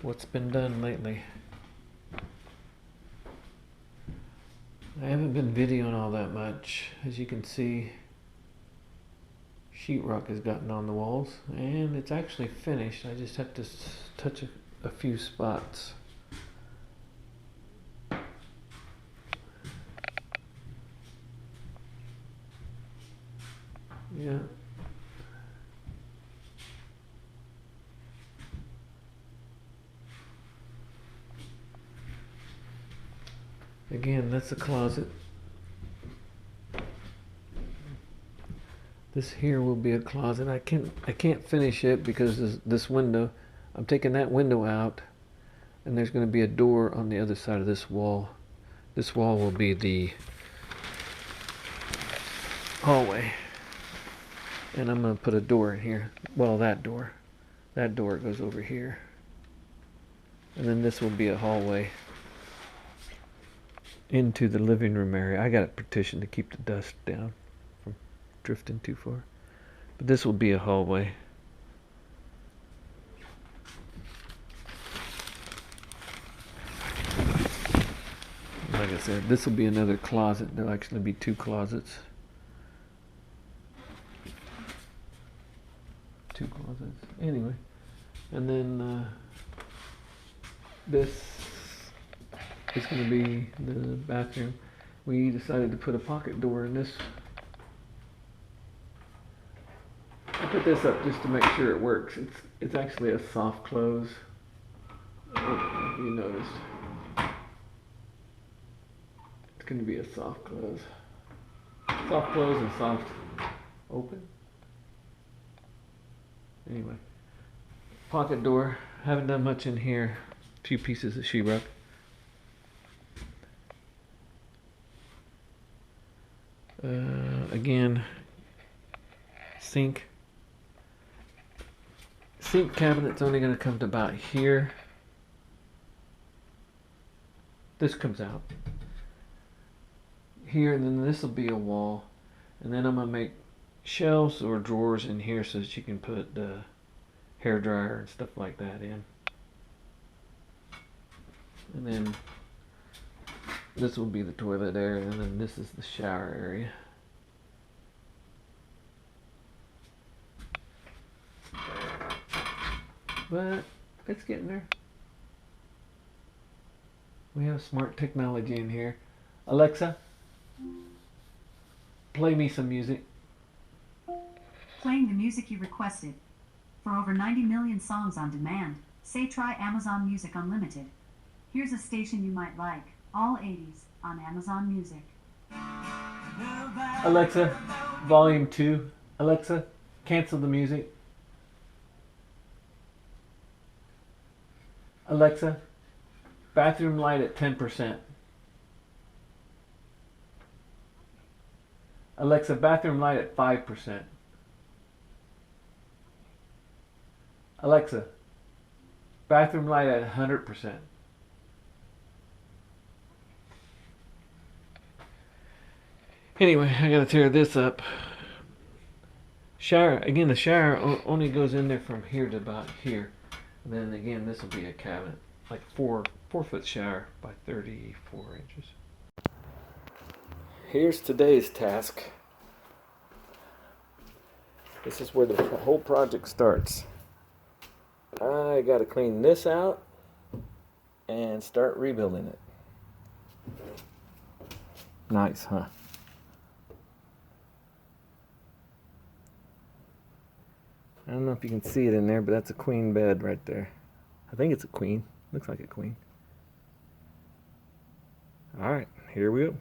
what's been done lately. I haven't been videoing all that much. As you can see, sheetrock has gotten on the walls and it's actually finished. I just have to touch a few spots. Yeah. Again, that's a closet. This here will be a closet. I can't finish it because this window, I'm taking that window out, and there's going to be a door on the other side of this wall. This wall will be the hallway, and I'm going to put a door in here. Well, that door goes over here, and then this will be a hallway into the living room area. I got it partitioned to keep the dust down from drifting too far. But this will be a hallway. Like I said, this will be another closet. There'll actually be two closets. Two closets. Anyway, and then this is going to be the bathroom. We decided to put a pocket door in this. I put this up just to make sure it works. It's actually a soft close. I don't know if you noticed. It's going to be a soft close. Soft close and soft open. Anyway, pocket door. Haven't done much in here. A few pieces of sheetrock. Again, sink cabinet's only going to come to about here. This comes out here, and then this will be a wall, and then I'm going to make shelves or drawers in here so that you can put the hair dryer and stuff like that in. And then this will be the toilet area, and then this is the shower area. But it's getting there. We have smart technology in here. Alexa, play me some music. Playing the music you requested. For over 90 million songs on demand, say try Amazon Music Unlimited. Here's a station you might like. All 80s on Amazon Music. Alexa, volume 2. Alexa, cancel the music. Alexa, bathroom light at 10%. Alexa, bathroom light at 5%. Alexa, bathroom light at 100%. Anyway, I gotta tear this up. Shower, again, the shower only goes in there from here to about here. And then again, this will be a cabinet, like 4-foot shower by 34 inches. Here's today's task. This is where the whole project starts. I gotta clean this out and start rebuilding it. Nice, huh? I don't know if you can see it in there, but that's a queen bed right there. I think it's a queen. Looks like a queen. All right, here we go.